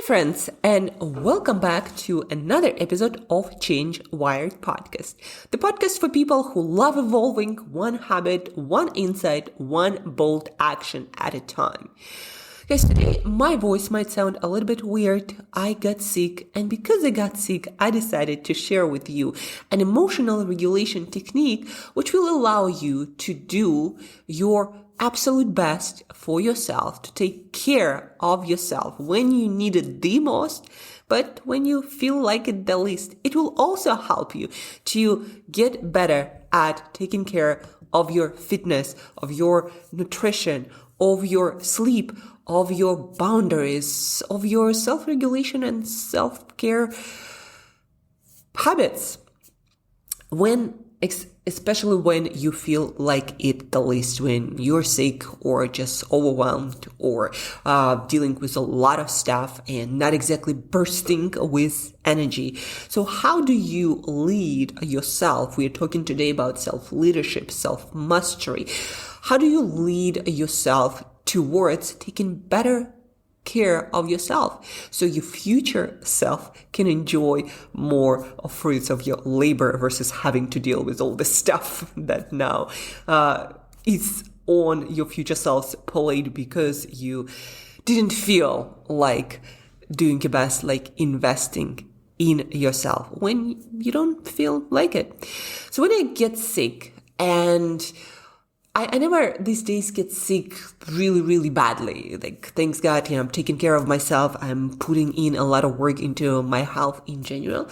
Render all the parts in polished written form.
friends, and welcome back to another episode of Change Wired Podcast, the podcast for people who love evolving one habit, one insight, one bold action at a time. Guys, today my voice might sound a little bit weird. I got sick, and because I got sick, I decided to share with you an emotional regulation technique which will allow you to do your absolute best for yourself, to take care of yourself when you need it the most, but when you feel like it the least. It will also help you to get better at taking care of your fitness, of your nutrition, of your sleep, of your boundaries, of your self-regulation and self-care habits. Especially when you feel like it the least, when you're sick or just overwhelmed or dealing with a lot of stuff and not exactly bursting with energy. So how do you lead yourself? We're talking today about self-leadership, self-mastery. How do you lead yourself towards taking better care of yourself so your future self can enjoy more of fruits of your labor versus having to deal with all the stuff that now is on your future self's plate because you didn't feel like doing your best, like investing in yourself when you don't feel like it. So when I get sick, and I never these days get sick really, really badly. Like, thanks God, I'm taking care of myself. I'm putting in a lot of work into my health in general.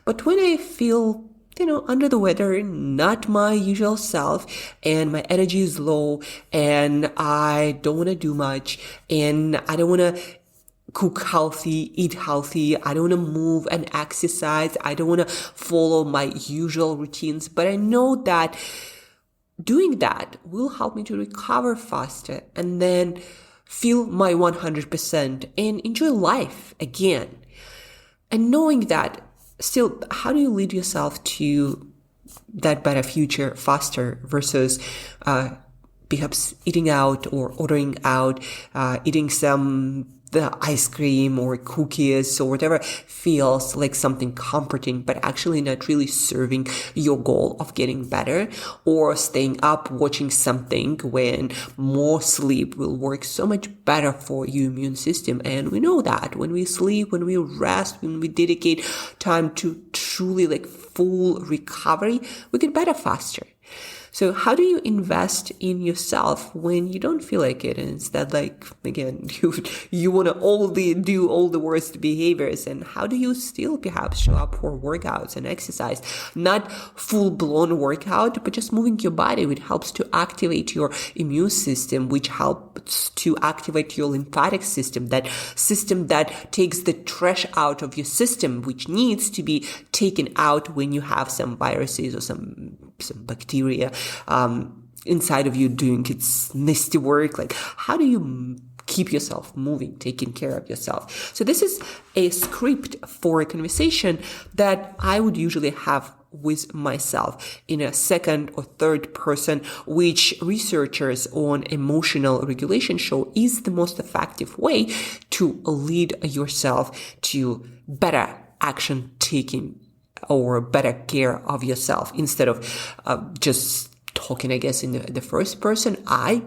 But when I feel, under the weather, not my usual self, and my energy is low, and I don't want to do much, and I don't want to cook healthy, eat healthy, I don't want to move and exercise, I don't want to follow my usual routines, but I know that doing that will help me to recover faster and then feel my 100% and enjoy life again. And knowing that, still, how do you lead yourself to that better future faster versus perhaps eating out or ordering out, eating the ice cream or cookies or whatever feels like something comforting, but actually not really serving your goal of getting better, or staying up watching something when more sleep will work so much better for your immune system. And we know that when we sleep, when we rest, when we dedicate time to truly full recovery, we get better faster. So how do you invest in yourself when you don't feel like it? And instead, again, you want to do all the worst behaviors. And how do you still perhaps show up for workouts and exercise? Not full-blown workout, but just moving your body, which helps to activate your immune system, which helps to activate your lymphatic system, that system that takes the trash out of your system, which needs to be taken out when you have some viruses or some bacteria inside of you doing its nasty work. How do you keep yourself moving, taking care of yourself? So this is a script for a conversation that I would usually have with myself in a second or third person, which researchers on emotional regulation show is the most effective way to lead yourself to better action taking or better care of yourself, instead of just talking, I guess, in the first person, I.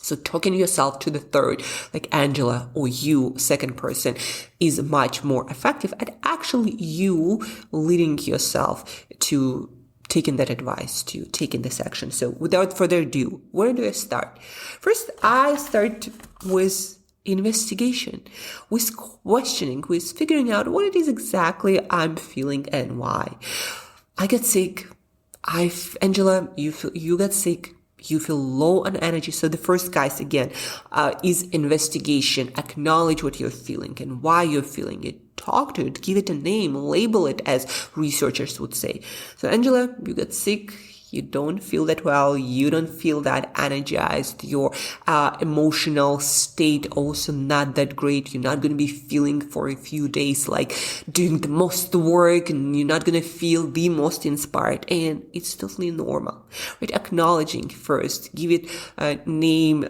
So talking to yourself to the third, like Angela, or you, second person, is much more effective at actually you leading yourself to taking that advice, to taking this action. So without further ado, where do I start? First, I start with investigation, with questioning, with figuring out what it is exactly I'm feeling and why. I get sick. Angela, you got sick. You feel low on energy. So the first, guys, again, is investigation. Acknowledge what you're feeling and why you're feeling it. Talk to it. Give it a name. Label it, as researchers would say. So Angela, you got sick. You don't feel that well. You don't feel that energized. Your emotional state also not that great. You're not going to be feeling for a few days like doing the most work, and you're not going to feel the most inspired. And it's totally normal, right? Acknowledging first, give it a name,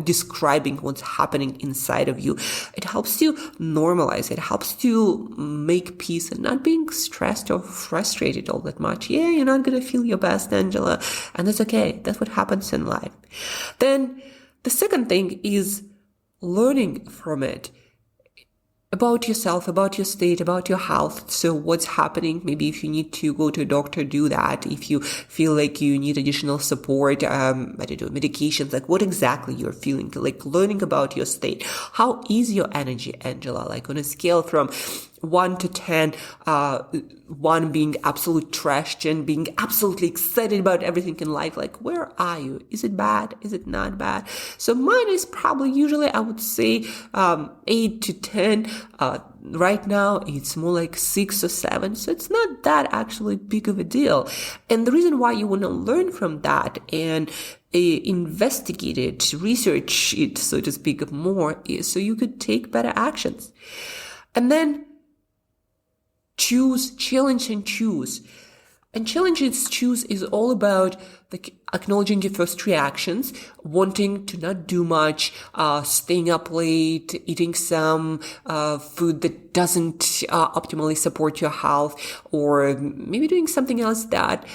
describing what's happening inside of you. It helps you normalize. It helps you make peace and not being stressed or frustrated all that much. Yeah, you're not going to feel your best, Angela, and that's okay. That's what happens in life. Then the second thing is learning from it. About yourself, about your state, about your health. So what's happening? Maybe if you need to go to a doctor, do that. If you feel like you need additional support, medications, like what exactly you're feeling, like learning about your state. How is your energy, Angela? Like on a scale from 1 to 10, 1 being absolute trash, 10 being absolutely excited about everything in life. Like, where are you? Is it bad? Is it not bad? So mine is probably usually, I would say, 8 to 10. Right now, it's more like 6 or 7. So it's not that actually big of a deal. And the reason why you want to learn from that and investigate it, research it, so to speak, more, is so you could take better actions. And then challenge and choose. And challenge and choose is all about like acknowledging your first reactions, wanting to not do much, staying up late, eating some food that doesn't optimally support your health, or maybe doing something else that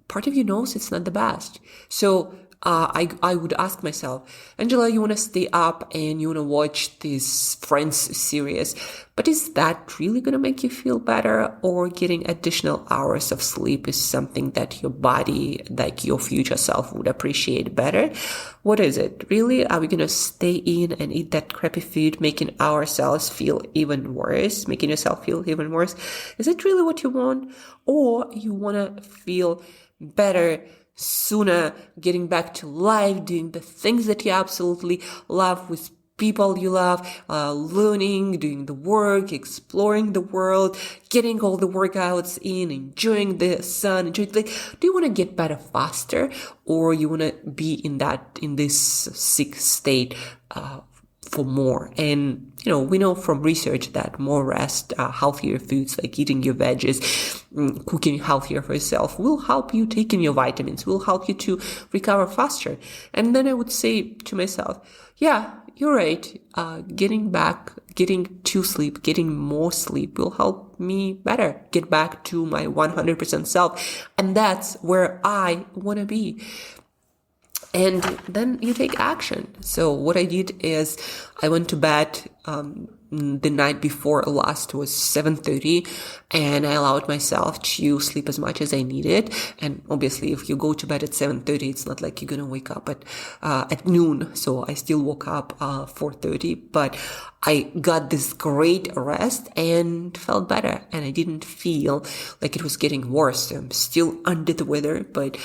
part of you knows it's not the best. So I would ask myself, Angela, you want to stay up and you want to watch this Friends series, but is that really going to make you feel better? Or getting additional hours of sleep is something that your body, like your future self, would appreciate better? What is it? Really? Are we going to stay in and eat that crappy food, making ourselves feel even worse, making yourself feel even worse? Is it really what you want? Or you want to feel better sooner, getting back to life, doing the things that you absolutely love with people you love, learning, doing the work, exploring the world, getting all the workouts in, enjoying the sun, do you want to get better faster, or you want to be in this sick state, for more? And we know from research that more rest, healthier foods like eating your veggies, cooking healthier for yourself will help you take in your vitamins, will help you to recover faster. And then I would say to myself, yeah, you're right. Getting to sleep, getting more sleep will help me better get back to my 100% self. And that's where I want to be. And then you take action. So what I did is I went to bed the night before last was 7:30, and I allowed myself to sleep as much as I needed. And obviously, if you go to bed at 7:30, it's not like you're gonna wake up at noon. So I still woke up 4:30, but I got this great rest and felt better, and I didn't feel like it was getting worse. I'm still under the weather, but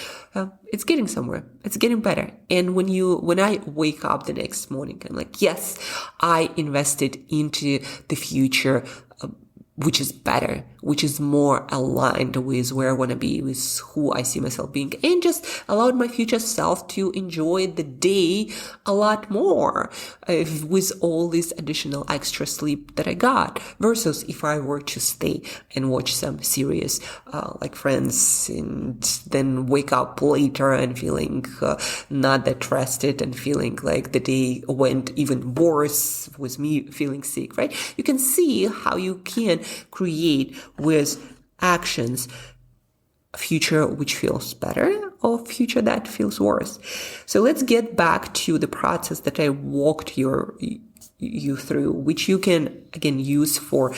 it's getting somewhere. It's getting better. And when I wake up the next morning, I'm like, yes, I invested into the future, which is better, which is more aligned with where I want to be, with who I see myself being, and just allowed my future self to enjoy the day a lot more with all this additional extra sleep that I got, versus if I were to stay and watch some series like Friends and then wake up later and feeling not that rested and feeling like the day went even worse with me feeling sick, right? You can see how you can create with actions a future which feels better or a future that feels worse. So let's get back to the process that I walked you through, which you can again use for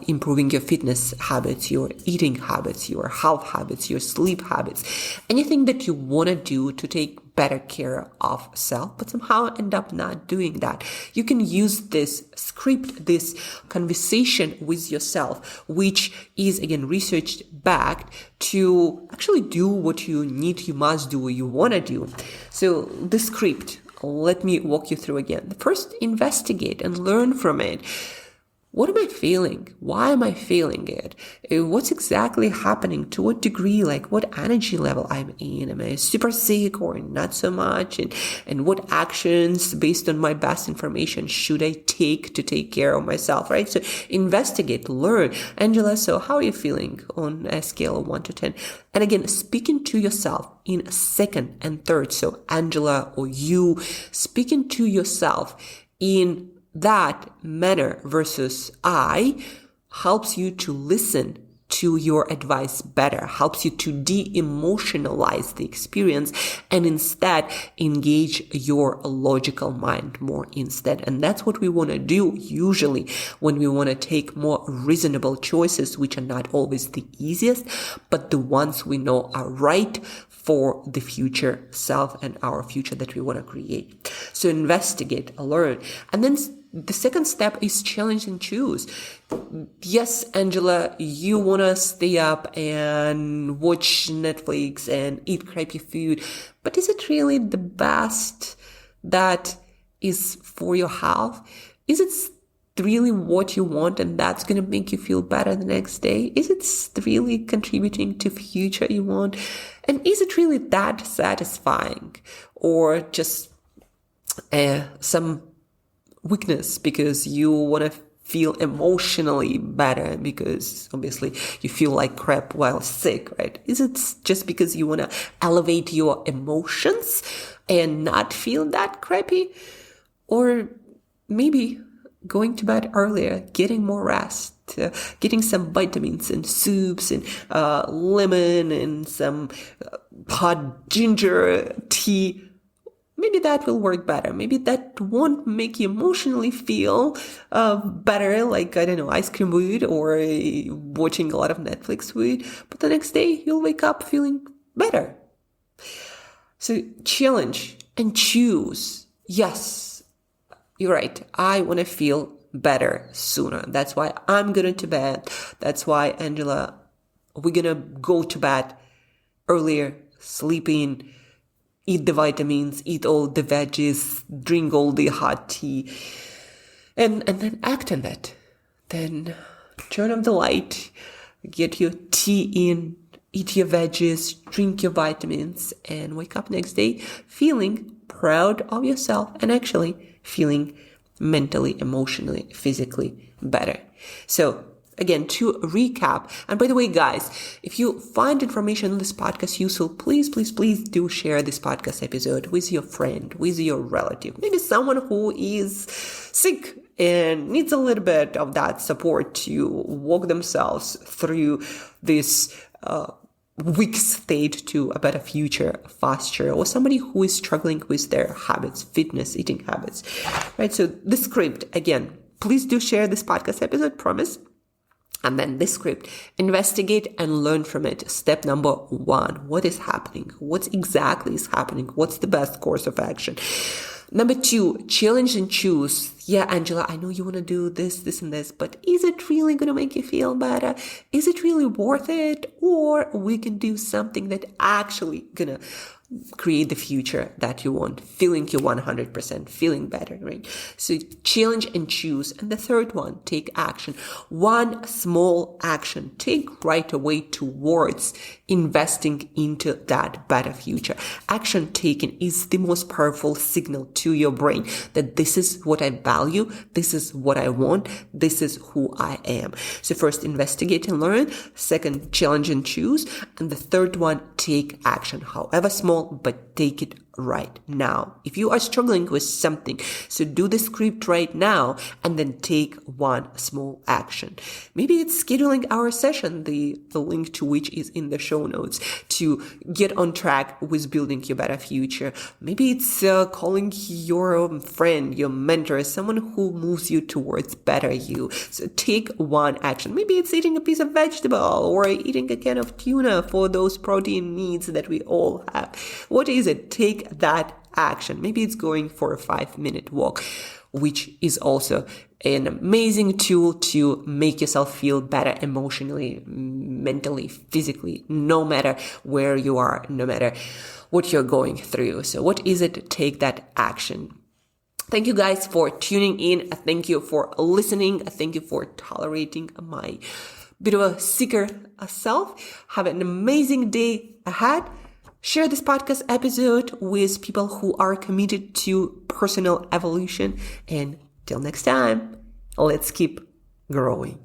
improving your fitness habits, your eating habits, your health habits, your sleep habits, anything that you want to do to take better care of self, but somehow end up not doing that. You can use this script, this conversation with yourself, which is again research backed, to actually do what you need, you must do, you want to do. So the script, let me walk you through again. First, investigate and learn from it. What am I feeling? Why am I feeling it? What's exactly happening? To what degree? Like what energy level I'm in? Am I super sick or not so much? And what actions based on my best information should I take to take care of myself, right? So investigate, learn. Angela, so how are you feeling on a scale of 1 to 10? And again, speaking to yourself in second and third. So Angela or you speaking to yourself in that manner versus I helps you to listen to your advice better, helps you to de-emotionalize the experience and instead engage your logical mind more instead. And that's what we want to do usually when we want to take more reasonable choices, which are not always the easiest, but the ones we know are right for the future self and our future that we want to create. So investigate, learn, and then the second step is challenge and choose. Yes, Angela, you want to stay up and watch Netflix and eat crappy food, but is it really the best that is for your health? Is it really what you want and that's going to make you feel better the next day? Is it really contributing to future you want? And is it really that satisfying, or just some weakness because you want to feel emotionally better because obviously you feel like crap while sick, right? Is it just because you want to elevate your emotions and not feel that crappy? Or maybe going to bed earlier, getting more rest, getting some vitamins and soups and lemon and some hot ginger tea. Maybe that will work better. Maybe that won't make you emotionally feel better, like, I don't know, ice cream would, or watching a lot of Netflix would. But the next day, you'll wake up feeling better. So challenge and choose. Yes, you're right. I want to feel better sooner. That's why I'm going to bed. That's why, Angela, we're going to go to bed earlier, sleep in, eat the vitamins, eat all the veggies, drink all the hot tea, and then act on that. Then turn off the light, get your tea in, eat your veggies, drink your vitamins, and wake up next day feeling proud of yourself and actually feeling mentally, emotionally, physically better. So again, to recap, and by the way, guys, if you find information on this podcast useful, please do share this podcast episode with your friend, with your relative, maybe someone who is sick and needs a little bit of that support to walk themselves through this weak state to a better future faster, or somebody who is struggling with their habits, fitness, eating habits, right? So the script, again, please do share this podcast episode, promise. And then this script, investigate and learn from it. Step number 1, what is happening? What exactly is happening? What's the best course of action? Number 2, challenge and choose. Yeah, Angela, I know you want to do this, and this, but is it really going to make you feel better? Is it really worth it? Or we can do something that actually going to create the future that you want, feeling you 100%, feeling better, right? So challenge and choose. And the third one, take action. One small action, take right away towards investing into that better future. Action taken is the most powerful signal to your brain that this is what I value, this is what I want, this is who I am. So first, investigate and learn. Second, challenge and choose. And the third one, take action, however small, but take it right now. If you are struggling with something, so do the script right now and then take one small action. Maybe it's scheduling our session, the link to which is in the show notes, to get on track with building your better future. Maybe it's calling your friend, your mentor, someone who moves you towards better you. So take one action. Maybe it's eating a piece of vegetable or eating a can of tuna for those protein needs that we all have. What is it? Take that action. Maybe it's going for a 5-minute walk, which is also an amazing tool to make yourself feel better emotionally, mentally, physically, no matter where you are, no matter what you're going through. So what is it? Take that action. Thank you guys for tuning in. Thank you for listening. Thank you for tolerating my bit of a seeker self. Have an amazing day ahead. Share this podcast episode with people who are committed to personal evolution. And till next time, let's keep growing.